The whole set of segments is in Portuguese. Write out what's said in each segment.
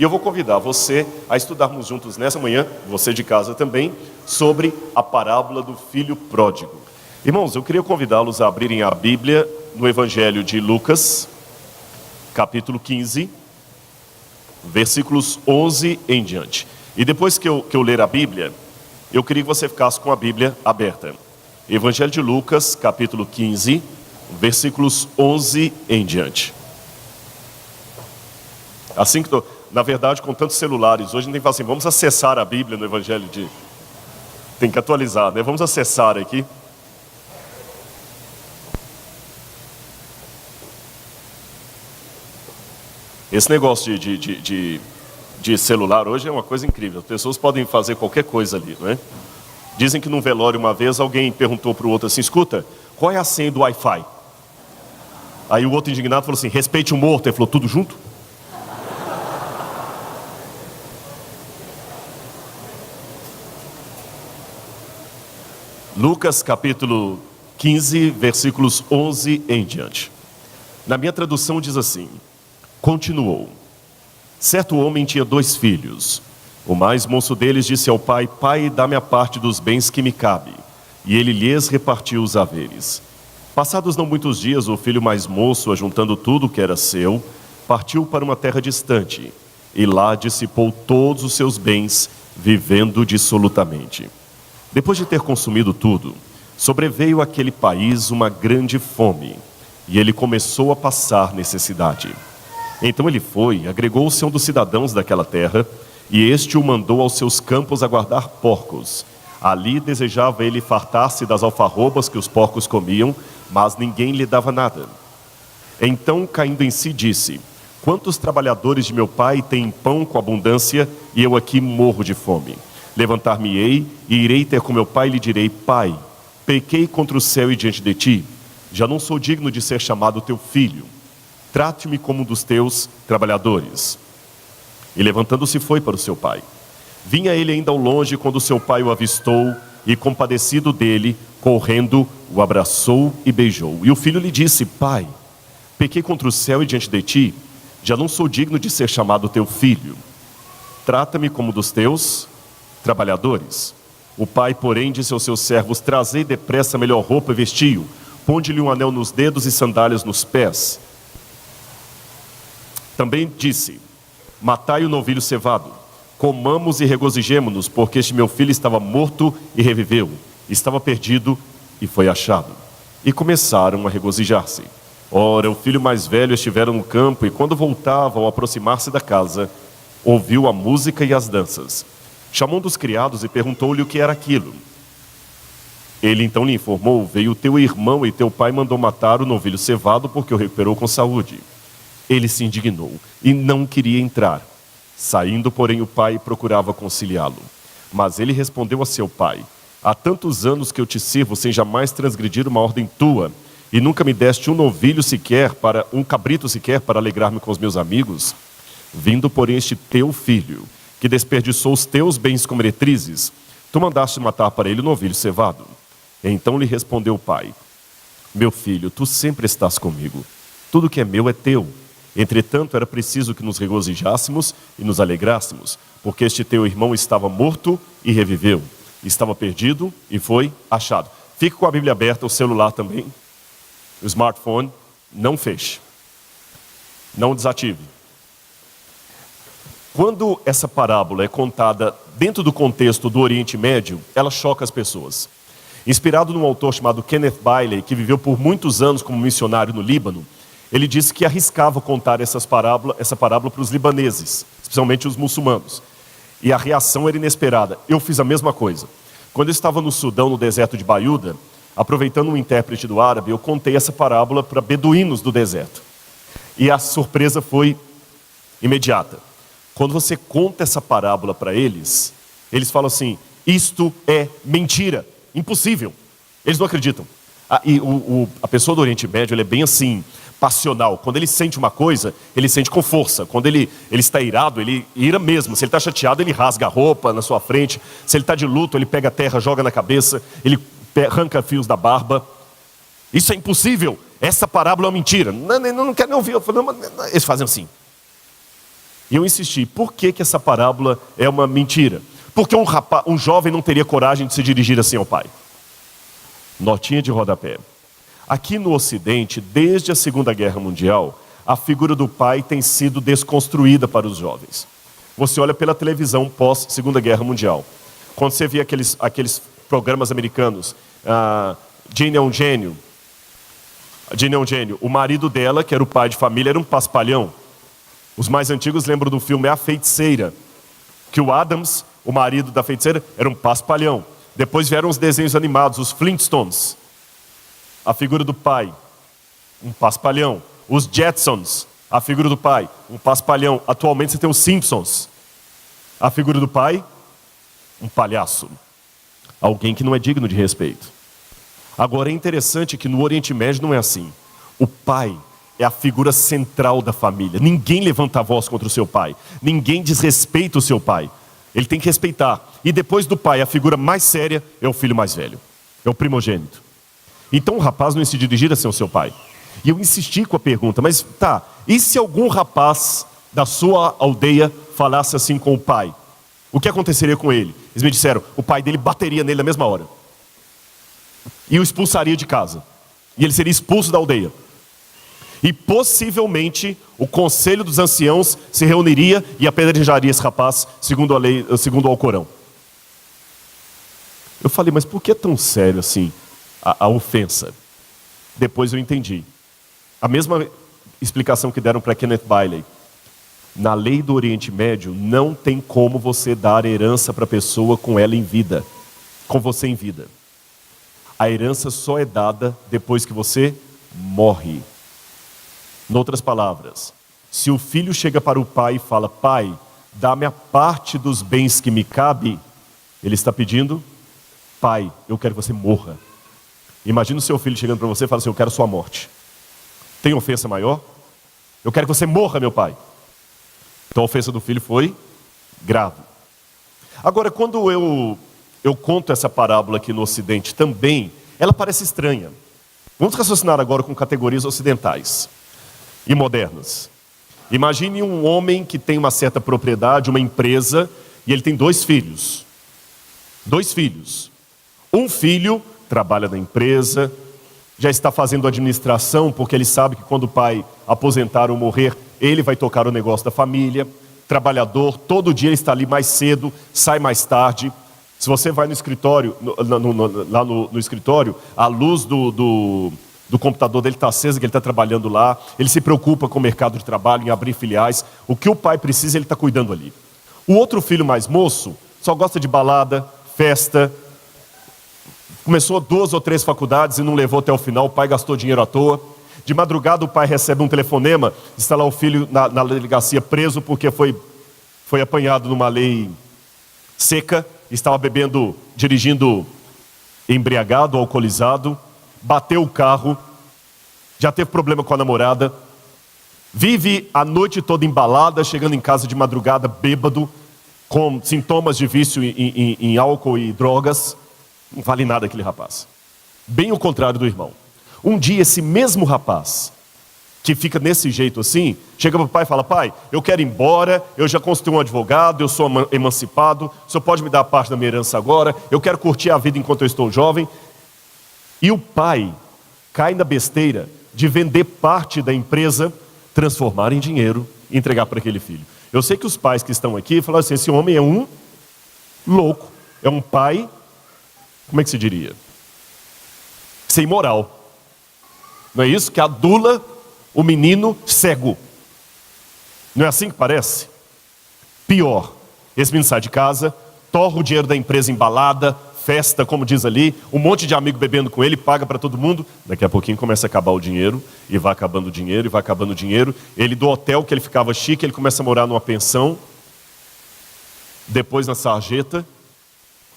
E eu vou convidar você a estudarmos juntos nessa manhã, você de casa também, sobre a parábola do filho pródigo. Irmãos, eu queria convidá-los a abrirem a Bíblia no Evangelho de Lucas, capítulo 15, versículos 11 em diante. E depois que eu ler a Bíblia, eu queria que você ficasse com a Bíblia aberta. Evangelho de Lucas, capítulo 15, versículos 11 em diante. Assim que na verdade, com tantos celulares, hoje a gente tem que falar assim, vamos acessar a Bíblia no Evangelho de... Tem que atualizar, né? Vamos acessar aqui. Esse negócio de celular hoje é uma coisa incrível. As pessoas podem fazer qualquer coisa ali, não é? Dizem que num velório uma vez alguém perguntou para o outro assim, escuta, qual é a senha do Wi-Fi? Aí o outro indignado falou assim, respeite o morto. Ele falou, tudo junto? Lucas capítulo 15, versículos 11 em diante. Na minha tradução diz assim, continuou. Certo homem tinha 2 filhos. O mais moço deles disse ao pai, pai, dá-me a parte dos bens que me cabe. E ele lhes repartiu os haveres. Passados não muitos dias, o filho mais moço, ajuntando tudo que era seu, partiu para uma terra distante. E lá dissipou todos os seus bens, vivendo dissolutamente. Depois de ter consumido tudo, sobreveio àquele país uma grande fome, e ele começou a passar necessidade. Então ele foi, agregou-se a um dos cidadãos daquela terra, e este o mandou aos seus campos a guardar porcos. Ali desejava ele fartar-se das alfarrobas que os porcos comiam, mas ninguém lhe dava nada. Então, caindo em si, disse, quantos trabalhadores de meu pai têm pão com abundância, e eu aqui morro de fome? Levantar-me-ei e irei ter com meu pai e lhe direi, pai, pequei contra o céu e diante de ti, já não sou digno de ser chamado teu filho, trate-me como um dos teus trabalhadores. E levantando-se foi para o seu pai. Vinha ele ainda ao longe quando seu pai o avistou e compadecido dele, correndo, o abraçou e beijou. E o filho lhe disse, pai, pequei contra o céu e diante de ti, já não sou digno de ser chamado teu filho, trata-me como um dos teus trabalhadores. O pai, porém, disse aos seus servos, trazei depressa a melhor roupa e vestiu, ponde-lhe um anel nos dedos e sandálias nos pés. Também disse, matai o novilho cevado, comamos e regozijemo-nos, porque este meu filho estava morto e reviveu, estava perdido e foi achado. E começaram a regozijar-se. Ora, o filho mais velho estivera no campo, e quando voltavam ao aproximar-se da casa, ouviu a música e as danças. Chamou um dos criados e perguntou-lhe o que era aquilo. Ele então lhe informou, veio teu irmão e teu pai mandou matar o novilho cevado porque o recuperou com saúde. Ele se indignou e não queria entrar. Saindo, porém, o pai procurava conciliá-lo. Mas ele respondeu a seu pai, há tantos anos que eu te sirvo sem jamais transgredir uma ordem tua, e nunca me deste um novilho sequer, um cabrito sequer, para alegrar-me com os meus amigos. Vindo, porém, este teu filho, que desperdiçou os teus bens com meretrizes, tu mandaste matar para ele o novilho cevado. Então lhe respondeu o pai, meu filho, tu sempre estás comigo, tudo que é meu é teu. Entretanto, era preciso que nos regozijássemos e nos alegrássemos, porque este teu irmão estava morto e reviveu, estava perdido e foi achado. Fique com a Bíblia aberta, o celular também, o smartphone, não feche, não desative. Quando essa parábola é contada dentro do contexto do Oriente Médio, ela choca as pessoas. Inspirado num autor chamado Kenneth Bailey, que viveu por muitos anos como missionário no Líbano, ele disse que arriscava contar essa parábola para os libaneses, especialmente os muçulmanos. E a reação era inesperada. Eu fiz a mesma coisa. Quando eu estava no Sudão, no deserto de Baiuda, aproveitando um intérprete do árabe, eu contei essa parábola para beduínos do deserto. E a surpresa foi imediata. Quando você conta essa parábola para eles, eles falam assim, isto é mentira, impossível. Eles não acreditam. A pessoa do Oriente Médio, ele é bem assim, passional. Quando ele sente uma coisa, ele sente com força. Quando ele está irado, ele ira mesmo. Se ele está chateado, ele rasga a roupa na sua frente. Se ele está de luto, ele pega a terra, joga na cabeça, ele arranca fios da barba. Isso é impossível. Essa parábola é uma mentira. Não quero nem ouvir. Eu falo, não, eles fazem assim. E eu insisti, por que essa parábola é uma mentira? Porque um jovem não teria coragem de se dirigir assim ao pai. Notinha de rodapé. Aqui no Ocidente, desde a Segunda Guerra Mundial, a figura do pai tem sido desconstruída para os jovens. Você olha pela televisão pós-Segunda Guerra Mundial. Quando você vê aqueles programas americanos, Jane é um gênio. Jane é um gênio. O marido dela, que era o pai de família, era um paspalhão. Os mais antigos lembram do filme A Feiticeira, que o Adams, o marido da feiticeira, era um paspalhão. Depois vieram os desenhos animados, os Flintstones. A figura do pai, um paspalhão. Os Jetsons, a figura do pai, um paspalhão. Atualmente você tem os Simpsons. A figura do pai, um palhaço. Alguém que não é digno de respeito. Agora é interessante que no Oriente Médio não é assim. O pai é a figura central da família. Ninguém levanta a voz contra o seu pai. Ninguém desrespeita o seu pai. Ele tem que respeitar. E depois do pai, a figura mais séria é o filho mais velho. É o primogênito. Então o rapaz não ia se dirigir assim ao seu pai. E eu insisti com a pergunta, mas tá, e se algum rapaz da sua aldeia falasse assim com o pai? O que aconteceria com ele? Eles me disseram, o pai dele bateria nele na mesma hora. E o expulsaria de casa. E ele seria expulso da aldeia. E possivelmente o conselho dos anciãos se reuniria e apedrejaria esse rapaz, segundo a lei, segundo o Alcorão. Eu falei, mas por que é tão sério assim a ofensa? Depois eu entendi. A mesma explicação que deram para Kenneth Bailey. Na lei do Oriente Médio, não tem como você dar herança para a pessoa com ela em vida, com você em vida. A herança só é dada depois que você morre. Em outras palavras, se o filho chega para o pai e fala, pai, dá-me a parte dos bens que me cabe, ele está pedindo, pai, eu quero que você morra. Imagina o seu filho chegando para você e fala assim, eu quero sua morte. Tem ofensa maior? Eu quero que você morra, meu pai. Então a ofensa do filho foi grave. Agora, quando eu conto essa parábola aqui no Ocidente também, ela parece estranha. Vamos raciocinar agora com categorias ocidentais e modernas. Imagine um homem que tem uma certa propriedade, uma empresa, e ele tem 2 filhos. 2 filhos. Um filho trabalha na empresa, já está fazendo administração, porque ele sabe que quando o pai aposentar ou morrer, ele vai tocar o negócio da família. Trabalhador, todo dia ele está ali mais cedo, sai mais tarde. Se você vai no escritório, lá no escritório, a luz do computador dele está acesa, que ele está trabalhando lá. Ele se preocupa com o mercado de trabalho, em abrir filiais. O que o pai precisa, ele está cuidando ali. O outro filho mais moço só gosta de balada, festa. Começou 2 ou 3 faculdades e não levou até o final, o pai gastou dinheiro à toa. De madrugada o pai recebe um telefonema, está lá o filho na delegacia preso porque foi apanhado numa lei seca, estava dirigindo embriagado, alcoolizado, bateu o carro, já teve problema com a namorada, vive a noite toda embalada, chegando em casa de madrugada bêbado, com sintomas de vício em álcool e drogas. Não vale nada aquele rapaz. Bem o contrário do irmão. Um dia esse mesmo rapaz, que fica desse jeito assim, chega para o pai e fala, pai, eu quero ir embora, eu já constituí um advogado, eu sou emancipado, o senhor pode me dar parte da minha herança agora, eu quero curtir a vida enquanto eu estou jovem. E o pai cai na besteira de vender parte da empresa, transformar em dinheiro e entregar para aquele filho. Eu sei que os pais que estão aqui falam assim, esse homem é um louco, é um pai, como é que se diria? Sem moral. Não é isso? Que adula o menino cego. Não é assim que parece? Pior, esse menino sai de casa, torra o dinheiro da empresa em balada, festa, como diz ali, um monte de amigo bebendo com ele, paga para todo mundo, daqui a pouquinho começa a acabar o dinheiro, e vai acabando o dinheiro, e vai acabando o dinheiro. Ele do hotel que ele ficava chique, ele começa a morar numa pensão, depois na sarjeta,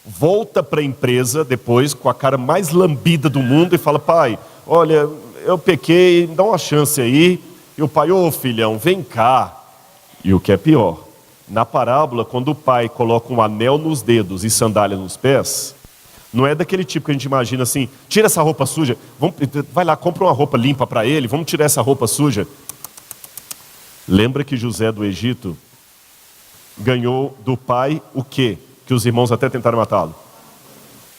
volta para a empresa depois com a cara mais lambida do mundo e fala, pai, olha, eu pequei, dá uma chance aí. E o pai, ô filhão, vem cá. E o que é pior, na parábola, quando o pai coloca um anel nos dedos e sandália nos pés, não é daquele tipo que a gente imagina assim, tira essa roupa suja, vai lá, compra uma roupa limpa para ele, vamos tirar essa roupa suja. Lembra que José do Egito ganhou do pai o quê? Que os irmãos até tentaram matá-lo.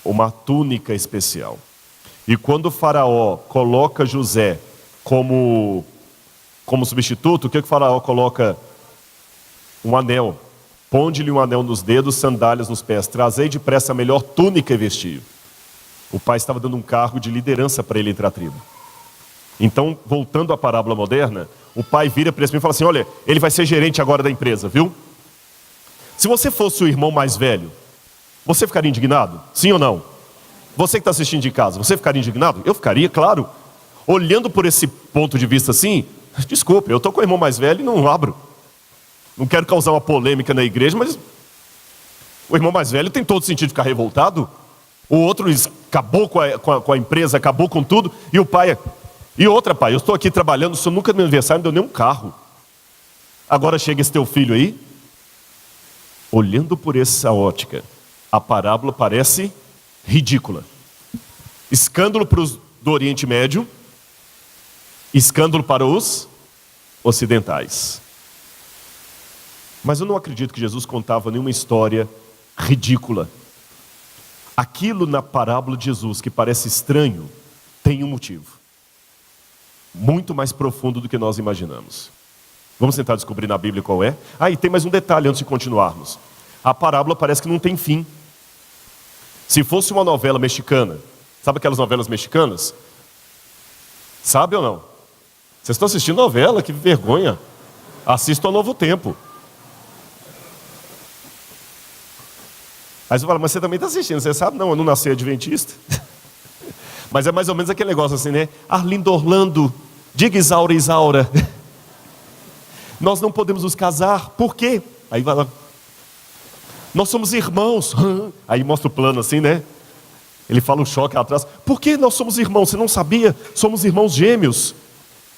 Uma túnica especial. E quando o faraó coloca José como substituto, o que o faraó coloca? Um anel. Ponde-lhe um anel nos dedos, sandálias nos pés. Trazei depressa a melhor túnica e vestiu. O pai estava dando um cargo de liderança para ele entre a tribo. Então, voltando à parábola moderna, o pai vira para esse menino e fala assim: olha, ele vai ser gerente agora da empresa, viu? Se você fosse o irmão mais velho, você ficaria indignado? Sim ou não? Você que está assistindo de casa, você ficaria indignado? Eu ficaria, claro. Olhando por esse ponto de vista assim, desculpe, eu estou com o irmão mais velho e não abro. Não quero causar uma polêmica na igreja, mas o irmão mais velho tem todo sentido de ficar revoltado. O outro acabou com a empresa, acabou com tudo. E o pai, e outra pai, eu estou aqui trabalhando, o senhor nunca no meu aniversário me deu nem um carro. Agora chega esse teu filho aí. Olhando por essa ótica, a parábola parece ridícula. Escândalo para os do Oriente Médio, escândalo para os ocidentais. Mas eu não acredito que Jesus contava nenhuma história ridícula. Aquilo na parábola de Jesus que parece estranho, tem um motivo. Muito mais profundo do que nós imaginamos. Vamos tentar descobrir na Bíblia qual é? E tem mais um detalhe antes de continuarmos. A parábola parece que não tem fim. Se fosse uma novela mexicana, sabe aquelas novelas mexicanas? Sabe ou não? Vocês estão assistindo novela? Que vergonha. Assistam ao Novo Tempo. Aí você fala, mas você também está assistindo, você sabe? Não, eu não nasci adventista. Mas é mais ou menos aquele negócio assim, né? Arlindo Orlando, diga Isaura, Isaura. Nós não podemos nos casar, por quê? Aí vai lá. Nós somos irmãos. Aí mostra o plano assim, né? Ele fala o choque lá atrás. Por que nós somos irmãos? Você não sabia? Somos irmãos gêmeos.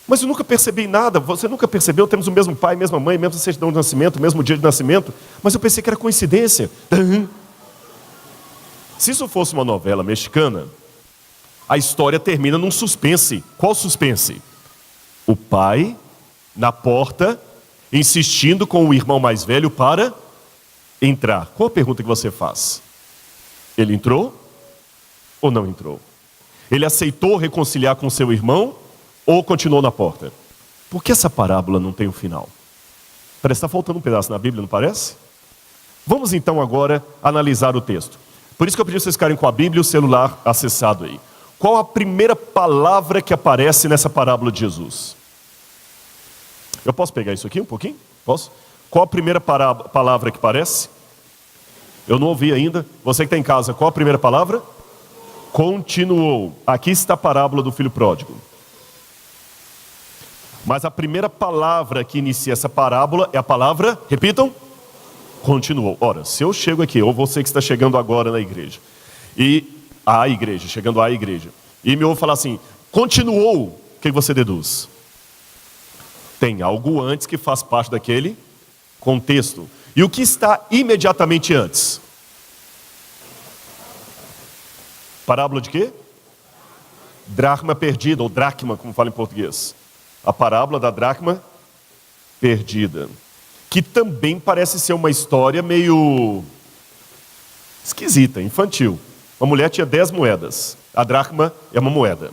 Mas eu nunca percebi nada. Você nunca percebeu? Temos o mesmo pai, mesma mãe, mesma certidão de nascimento, mesmo dia de nascimento. Mas eu pensei que era coincidência. Se isso fosse uma novela mexicana, a história termina num suspense. Qual suspense? O pai na porta, insistindo com o irmão mais velho para entrar. Qual a pergunta que você faz? Ele entrou ou não entrou? Ele aceitou reconciliar com seu irmão ou continuou na porta? Por que essa parábola não tem um final? Parece que está faltando um pedaço na Bíblia, não parece? Vamos então agora analisar o texto. Por isso que eu pedi para vocês ficarem com a Bíblia e o celular acessado aí. Qual a primeira palavra que aparece nessa parábola de Jesus? Eu posso pegar isso aqui um pouquinho? Posso? Qual a primeira palavra que aparece? Eu não ouvi ainda. Você que está em casa, qual a primeira palavra? Continuou. Aqui está a parábola do filho pródigo. Mas a primeira palavra que inicia essa parábola é a palavra, repitam, continuou. Ora, se eu chego aqui, ou você que está chegando agora na igreja, chegando à igreja, e me ouve falar assim, continuou, o que você deduz? Tem algo antes que faz parte daquele contexto. E o que está imediatamente antes? Parábola de quê? Dracma perdida, ou dracma, como fala em português. A parábola da dracma perdida. Que também parece ser uma história meio esquisita, infantil. Uma mulher tinha 10 moedas. A dracma é uma moeda.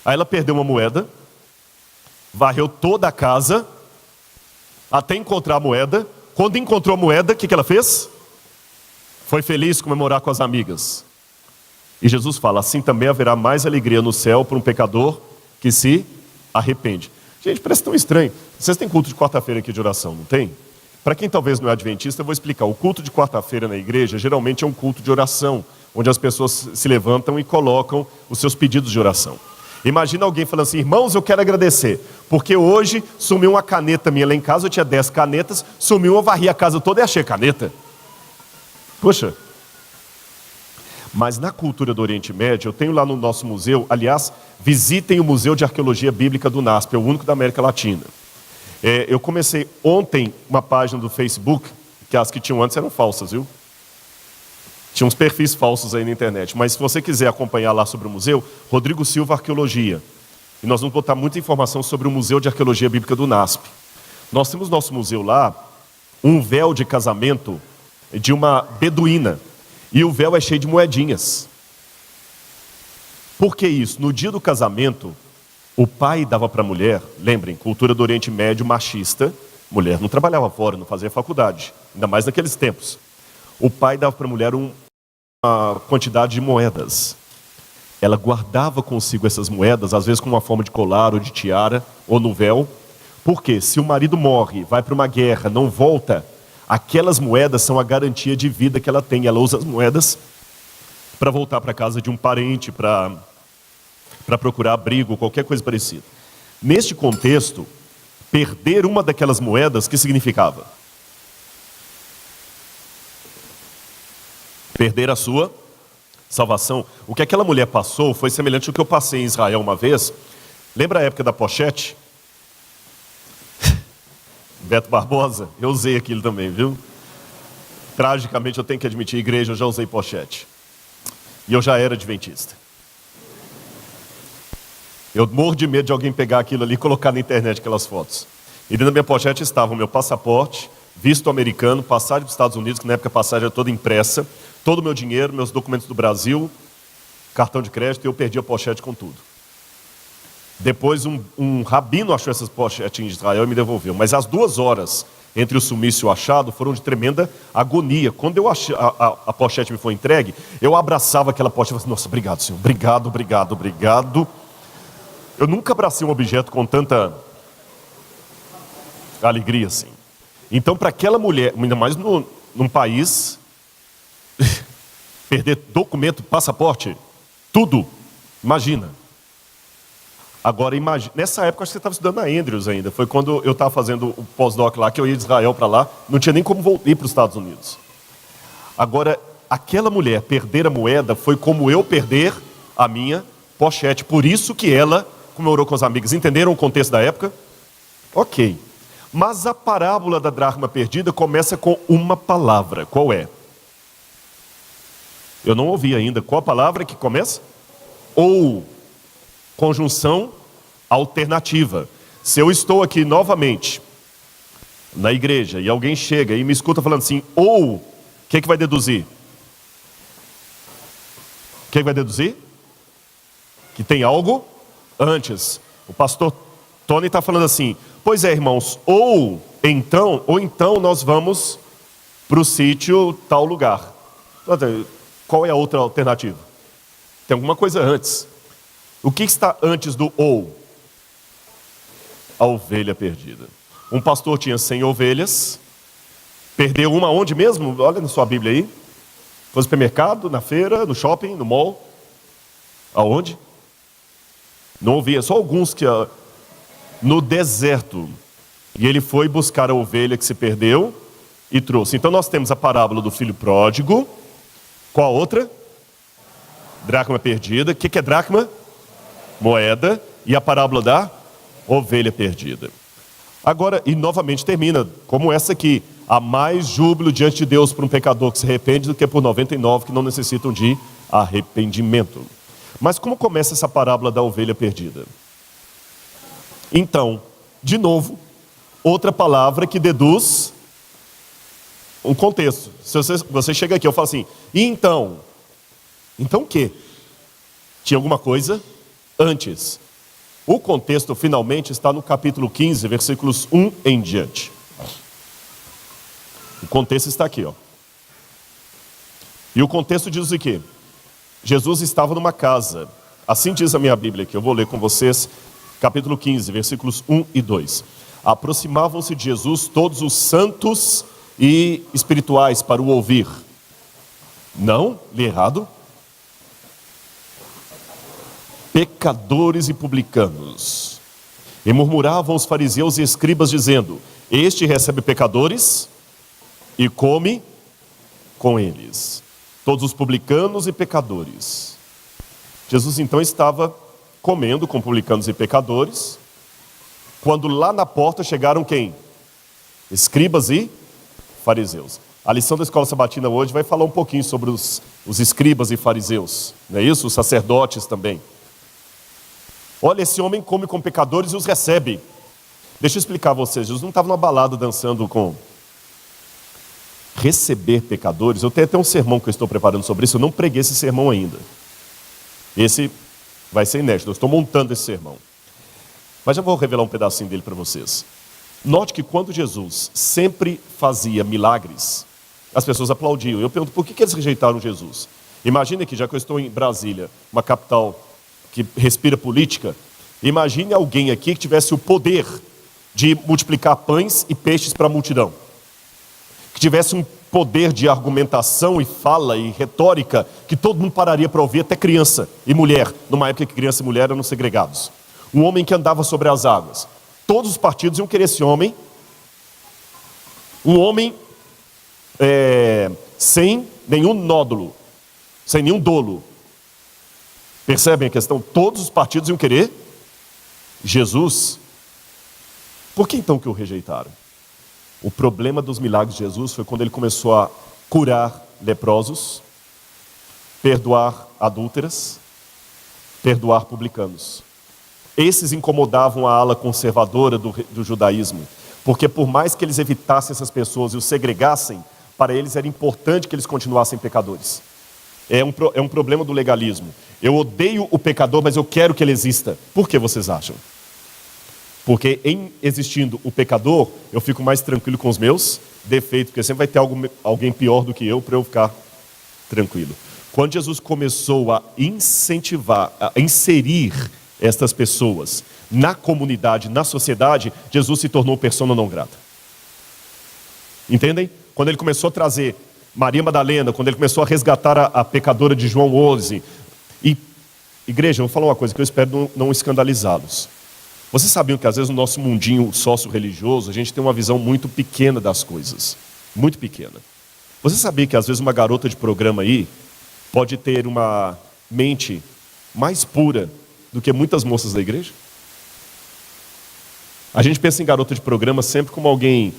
Aí ela perdeu uma moeda, varreu toda a casa, até encontrar a moeda. Quando encontrou a moeda, o que ela fez? Foi feliz comemorar com as amigas. E Jesus fala, assim também haverá mais alegria no céu para um pecador que se arrepende. Gente, parece tão estranho. Vocês têm culto de quarta-feira aqui de oração, não tem? Para quem talvez não é adventista, eu vou explicar. O culto de quarta-feira na igreja, geralmente é um culto de oração, onde as pessoas se levantam e colocam os seus pedidos de oração. Imagina alguém falando assim, irmãos, eu quero agradecer, porque hoje sumiu uma caneta minha lá em casa, eu tinha 10 canetas, sumiu, eu varri a casa toda e achei caneta. Poxa. Mas na cultura do Oriente Médio, eu tenho lá no nosso museu, aliás, visitem o Museu de Arqueologia Bíblica do NASP, é o único da América Latina. Eu comecei ontem uma página do Facebook, que as que tinham antes eram falsas, viu? Tinha uns perfis falsos aí na internet, mas se você quiser acompanhar lá sobre o museu, Rodrigo Silva Arqueologia. E nós vamos botar muita informação sobre o Museu de Arqueologia Bíblica do NASP. Nós temos nosso museu lá, um véu de casamento de uma beduína. E o véu é cheio de moedinhas. Por que isso? No dia do casamento, o pai dava para a mulher, lembrem, cultura do Oriente Médio machista, mulher não trabalhava fora, não fazia faculdade, ainda mais naqueles tempos. O pai dava para a mulher uma quantidade de moedas. Ela guardava consigo essas moedas, às vezes com uma forma de colar ou de tiara, ou no véu. Porque se o marido morre, vai para uma guerra, não volta, aquelas moedas são a garantia de vida que ela tem. Ela usa as moedas para voltar para a casa de um parente, para procurar abrigo, qualquer coisa parecida. Neste contexto, perder uma daquelas moedas, o que significava? Perder a sua salvação. O que aquela mulher passou foi semelhante ao que eu passei em Israel uma vez. Lembra a época da pochete? Beto Barbosa, eu usei aquilo também, viu? Tragicamente, eu tenho que admitir, igreja, eu já usei pochete. E eu já era adventista. Eu morro de medo de alguém pegar aquilo ali e colocar na internet aquelas fotos. E dentro da minha pochete estava o meu passaporte, visto americano, passagem para os Estados Unidos, que na época a passagem era toda impressa, todo o meu dinheiro, meus documentos do Brasil, cartão de crédito, e eu perdi a pochete com tudo. Depois um rabino achou essas pochetinhas de Israel e me devolveu. Mas as 2 horas entre o sumiço e o achado foram de tremenda agonia. Quando eu achei, a pochete me foi entregue, eu abraçava aquela pochete e falei assim, nossa, obrigado, Senhor, obrigado, obrigado, obrigado. Eu nunca abracei um objeto com tanta alegria assim. Então, para aquela mulher, ainda mais num país, perder documento, passaporte, tudo, imagina. Agora, imagina, nessa época, acho que você estava estudando na Andrews ainda. Foi quando eu estava fazendo o pós-doc lá, que eu ia de Israel para lá, não tinha nem como ir para os Estados Unidos. Agora, aquela mulher perder a moeda foi como eu perder a minha pochete. Por isso que ela comemorou com os amigos. Entenderam o contexto da época? Ok. Mas a parábola da dracma perdida começa com uma palavra. Qual é? Eu não ouvi ainda. Qual a palavra que começa? Ou. Conjunção alternativa. Se eu estou aqui novamente na igreja e alguém chega e me escuta falando assim, ou, o que vai deduzir? O que vai deduzir? Que tem algo antes. O pastor Tony está falando assim, pois é, irmãos, ou então nós vamos para o sítio tal lugar. Qual é a outra alternativa? Tem alguma coisa antes. O que está antes do ou? A ovelha perdida. Um pastor tinha 100 ovelhas, perdeu uma onde mesmo? Olha na sua Bíblia aí. Foi no supermercado, na feira, no shopping, no mall. Aonde? Não ouvia, só alguns que... No deserto. E ele foi buscar a ovelha que se perdeu e trouxe. Então nós temos a parábola do filho pródigo. Qual a outra? Dracma perdida. O que é dracma? Moeda. E a parábola da ovelha perdida. Agora, e novamente termina, como essa aqui. Há mais júbilo diante de Deus por um pecador que se arrepende do que por 99 que não necessitam de arrependimento. Mas como começa essa parábola da ovelha perdida? Então, de novo, outra palavra que deduz um contexto. Se você chega aqui, eu falo assim, e então? Então o quê? Tinha alguma coisa antes. O contexto finalmente está no capítulo 15, versículos 1 em diante. O contexto está aqui, ó. E o contexto diz o quê? Jesus estava numa casa. Assim diz a minha Bíblia aqui, eu vou ler com vocês, capítulo 15, versículos 1 e 2. Aproximavam-se de Jesus todos os santos e espirituais para o ouvir. Não, li errado. Pecadores e publicanos. E murmuravam os fariseus e escribas dizendo, este recebe pecadores e come com eles. Todos os publicanos e pecadores. Jesus então estava comendo com publicanos e pecadores, quando lá na porta chegaram quem? Escribas e fariseus. A lição da escola sabatina hoje vai falar um pouquinho sobre os escribas e fariseus, não é isso? Os sacerdotes também. Olha, esse homem come com pecadores e os recebe. Deixa eu explicar a vocês, Jesus não estava numa balada dançando com receber pecadores. Eu tenho até um sermão que eu estou preparando sobre isso, eu não preguei esse sermão ainda. Esse vai ser inédito, eu estou montando esse sermão. Mas já vou revelar um pedacinho dele para vocês. Note que quando Jesus sempre fazia milagres, as pessoas aplaudiam. Eu pergunto, por que eles rejeitaram Jesus? Imagine que, já que eu estou em Brasília, uma capital que respira política, imagine alguém aqui que tivesse o poder de multiplicar pães e peixes para a multidão. Que tivesse um poder de argumentação e fala e retórica que todo mundo pararia para ouvir, até criança e mulher, numa época que criança e mulher eram segregados. Um homem que andava sobre as águas. Todos os partidos iam querer esse homem. Um homem sem nenhum nódulo, sem nenhum dolo. Percebem a questão? Todos os partidos iam querer Jesus. Por que então que o rejeitaram? O problema dos milagres de Jesus foi quando ele começou a curar leprosos, perdoar adúlteras, perdoar publicanos. Esses incomodavam a ala conservadora do judaísmo, porque por mais que eles evitassem essas pessoas e os segregassem, para eles era importante que eles continuassem pecadores. É um problema do legalismo. Eu odeio o pecador, mas eu quero que ele exista. Por que vocês acham? Porque em existindo o pecador, eu fico mais tranquilo com os meus defeitos, porque sempre vai ter alguém pior do que eu para eu ficar tranquilo. Quando Jesus começou a incentivar, a inserir estas pessoas na comunidade, na sociedade, Jesus se tornou persona não grata. Entendem? Quando ele começou a trazer Maria Madalena, quando ele começou a resgatar a pecadora de João 11. E, igreja, eu vou falar uma coisa que eu espero não escandalizá-los. Vocês sabiam que às vezes no nosso mundinho sócio-religioso, a gente tem uma visão muito pequena das coisas. Muito pequena. Você sabia que às vezes uma garota de programa aí pode ter uma mente mais pura do que muitas moças da igreja? A gente pensa em garota de programa sempre como alguém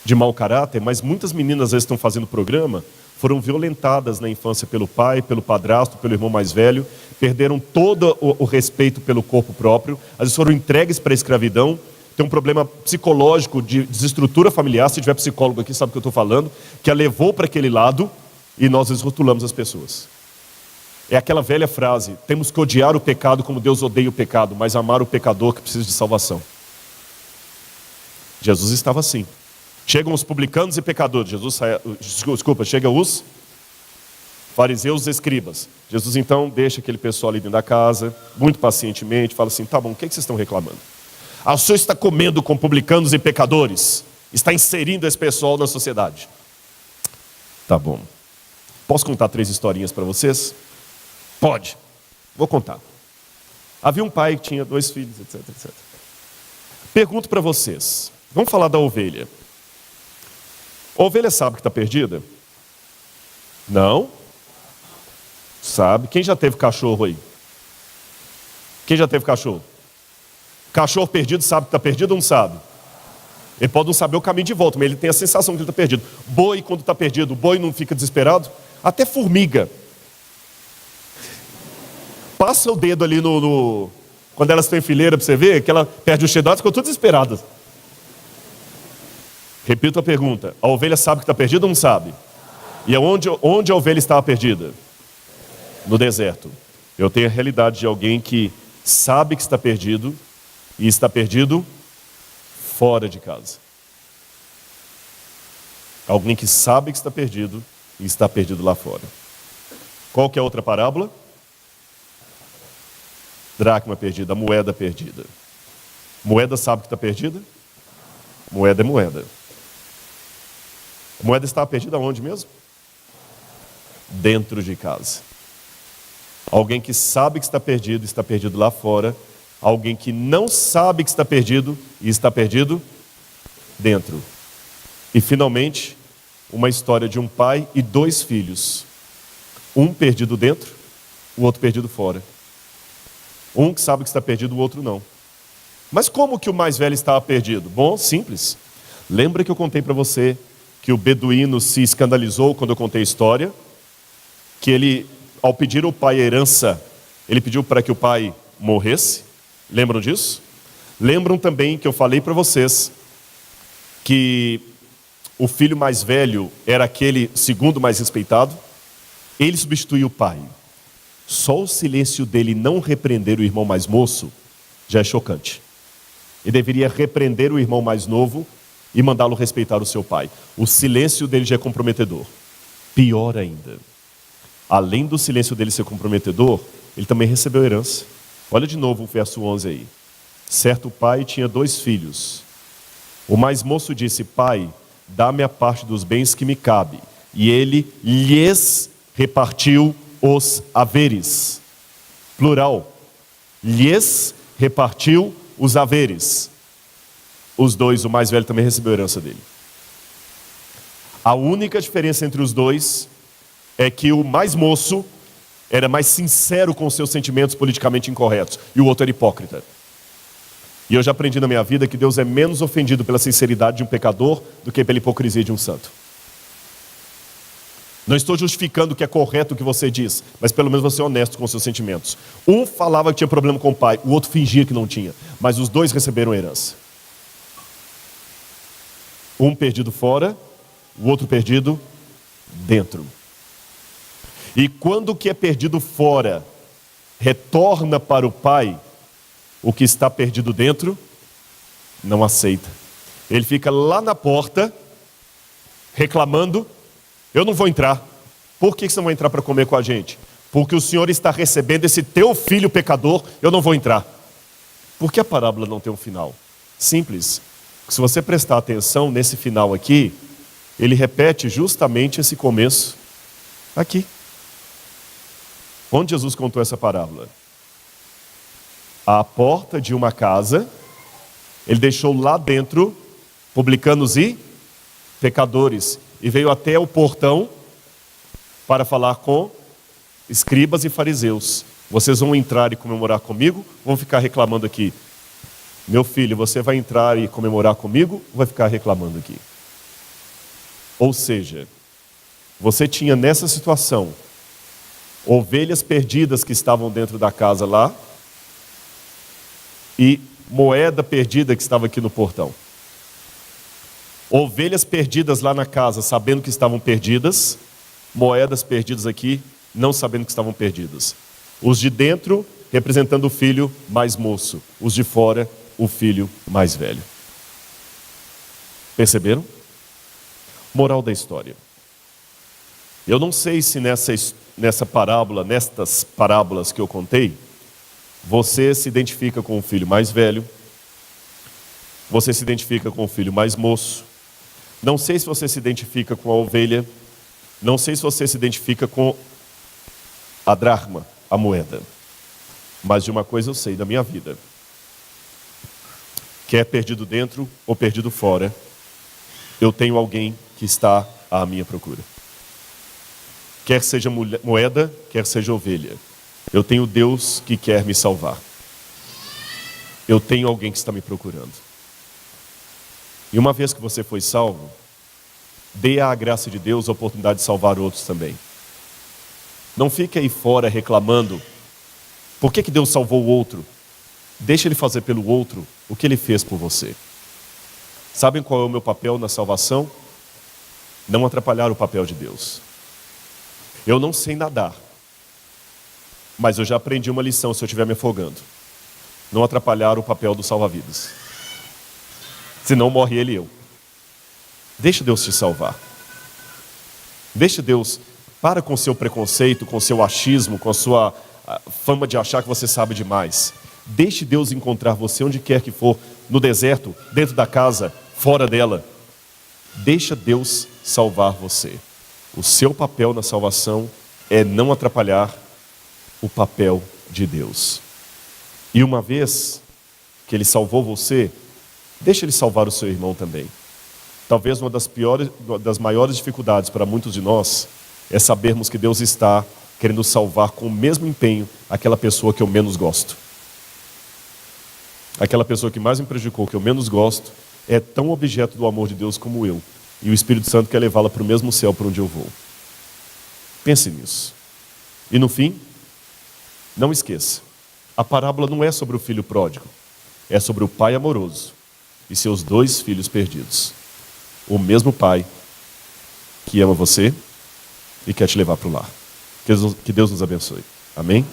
de mau caráter, mas muitas meninas às vezes estão fazendo programa, foram violentadas na infância pelo pai, pelo padrasto, pelo irmão mais velho, perderam todo o respeito pelo corpo próprio, às vezes foram entregues para a escravidão, tem um problema psicológico de desestrutura familiar, se tiver psicólogo aqui sabe o que eu estou falando, que a levou para aquele lado e nós desrotulamos as pessoas. É aquela velha frase, temos que odiar o pecado como Deus odeia o pecado, mas amar o pecador que precisa de salvação. Jesus estava assim. Chegam os publicanos e pecadores. Chegam os fariseus e escribas. Jesus então deixa aquele pessoal ali dentro da casa, muito pacientemente, fala assim, tá bom, o que vocês estão reclamando? Ah, o senhor está comendo com publicanos e pecadores, está inserindo esse pessoal na sociedade. Tá bom. Posso contar 3 historinhas para vocês? Pode. Vou contar. Havia um pai que tinha 2 filhos, etc, etc. Pergunto para vocês, vamos falar da ovelha. A ovelha sabe que está perdida? Não? Sabe. Quem já teve cachorro aí? Quem já teve cachorro? Cachorro perdido sabe que está perdido ou não sabe? Ele pode não saber o caminho de volta, mas ele tem a sensação que ele está perdido. Boi, quando está perdido, o boi não fica desesperado? Até formiga. Passa o dedo ali quando elas estão em fileira para você ver, que ela perde o cheiro, ficou toda desesperada. Repito a pergunta, a ovelha sabe que está perdida ou não sabe? E onde a ovelha estava perdida? No deserto. Eu tenho a realidade de alguém que sabe que está perdido e está perdido fora de casa. Alguém que sabe que está perdido e está perdido lá fora. Qual que é a outra parábola? Dracma perdida, a moeda perdida. Moeda sabe que está perdida? Moeda é moeda. A moeda estava perdida onde mesmo? Dentro de casa. Alguém que sabe que está perdido lá fora. Alguém que não sabe que está perdido e está perdido dentro. E finalmente, uma história de um pai e 2 filhos. Um perdido dentro, o outro perdido fora. Um que sabe que está perdido, o outro não. Mas como que o mais velho estava perdido? Bom, simples. Lembra que eu contei para você que o beduíno se escandalizou quando eu contei a história? Que ele, ao pedir ao pai a herança, ele pediu para que o pai morresse? Lembram disso? Lembram também que eu falei para vocês que o filho mais velho era aquele segundo mais respeitado, ele substituiu o pai. Só o silêncio dele não repreender o irmão mais moço já é chocante. Ele deveria repreender o irmão mais novo e mandá-lo respeitar o seu pai. O silêncio dele já é comprometedor. Pior ainda, além do silêncio dele ser comprometedor, ele também recebeu herança. Olha de novo o verso 11 aí. Certo pai tinha 2 filhos. O mais moço disse: pai, dá-me a parte dos bens que me cabe. E ele lhes repartiu os haveres. Plural. Lhes repartiu os haveres. Os 2, o mais velho também recebeu a herança dele. A única diferença entre os 2 é que o mais moço era mais sincero com os seus sentimentos politicamente incorretos, e o outro era hipócrita. E eu já aprendi na minha vida que Deus é menos ofendido pela sinceridade de um pecador do que pela hipocrisia de um santo. Não estou justificando que é correto o que você diz, mas pelo menos você é honesto com os seus sentimentos. Um falava que tinha problema com o pai, o outro fingia que não tinha, mas os 2 receberam herança. Um perdido fora, o outro perdido dentro. E quando o que é perdido fora retorna para o pai, o que está perdido dentro não aceita. Ele fica lá na porta reclamando: eu não vou entrar. Por que você não vai entrar para comer com a gente? Porque o Senhor está recebendo esse teu filho pecador, eu não vou entrar. Por que a parábola não tem um final? Simples. Se você prestar atenção nesse final aqui, ele repete justamente esse começo aqui. Onde Jesus contou essa parábola? À porta de uma casa, ele deixou lá dentro publicanos e pecadores, e veio até o portão para falar com escribas e fariseus. Vocês vão entrar e comemorar comigo, vão ficar reclamando aqui. Meu filho, você vai entrar e comemorar comigo, ou vai ficar reclamando aqui? Ou seja, você tinha nessa situação ovelhas perdidas que estavam dentro da casa lá e moeda perdida que estava aqui no portão. Ovelhas perdidas lá na casa sabendo que estavam perdidas, moedas perdidas aqui não sabendo que estavam perdidas. Os de dentro representando o filho mais moço, os de fora o filho mais velho. Perceberam? Moral da história. Eu não sei se nessa parábola, nestas parábolas que eu contei, você se identifica com o filho mais velho, você se identifica com o filho mais moço, não sei se você se identifica com a ovelha, não sei se você se identifica com a dracma, a moeda, mas de uma coisa eu sei da minha vida: quer perdido dentro ou perdido fora, eu tenho alguém que está à minha procura. Quer seja moeda, quer seja ovelha, eu tenho Deus que quer me salvar. Eu tenho alguém que está me procurando. E uma vez que você foi salvo, dê à graça de Deus a oportunidade de salvar outros também. Não fique aí fora reclamando: por que Deus salvou o outro? Deixa Ele fazer pelo outro o que Ele fez por você. Sabem qual é o meu papel na salvação? Não atrapalhar o papel de Deus. Eu não sei nadar, mas eu já aprendi uma lição se eu estiver me afogando: não atrapalhar o papel do salva-vidas. Senão morre ele e eu. Deixa Deus te salvar. Deixa Deus, para com seu preconceito, com seu achismo, com a sua fama de achar que você sabe demais. Deixe Deus encontrar você onde quer que for, no deserto, dentro da casa, fora dela. Deixa Deus salvar você. O seu papel na salvação é não atrapalhar o papel de Deus. E uma vez que Ele salvou você, deixa Ele salvar o seu irmão também. Talvez uma das maiores dificuldades para muitos de nós é sabermos que Deus está querendo salvar com o mesmo empenho aquela pessoa que eu menos gosto. Aquela pessoa que mais me prejudicou, que eu menos gosto, é tão objeto do amor de Deus como eu. E o Espírito Santo quer levá-la para o mesmo céu para onde eu vou. Pense nisso. E no fim, não esqueça, a parábola não é sobre o filho pródigo, é sobre o pai amoroso e seus 2 filhos perdidos. o mesmo Pai que ama você e quer te levar para o lar. Que Deus nos abençoe. Amém?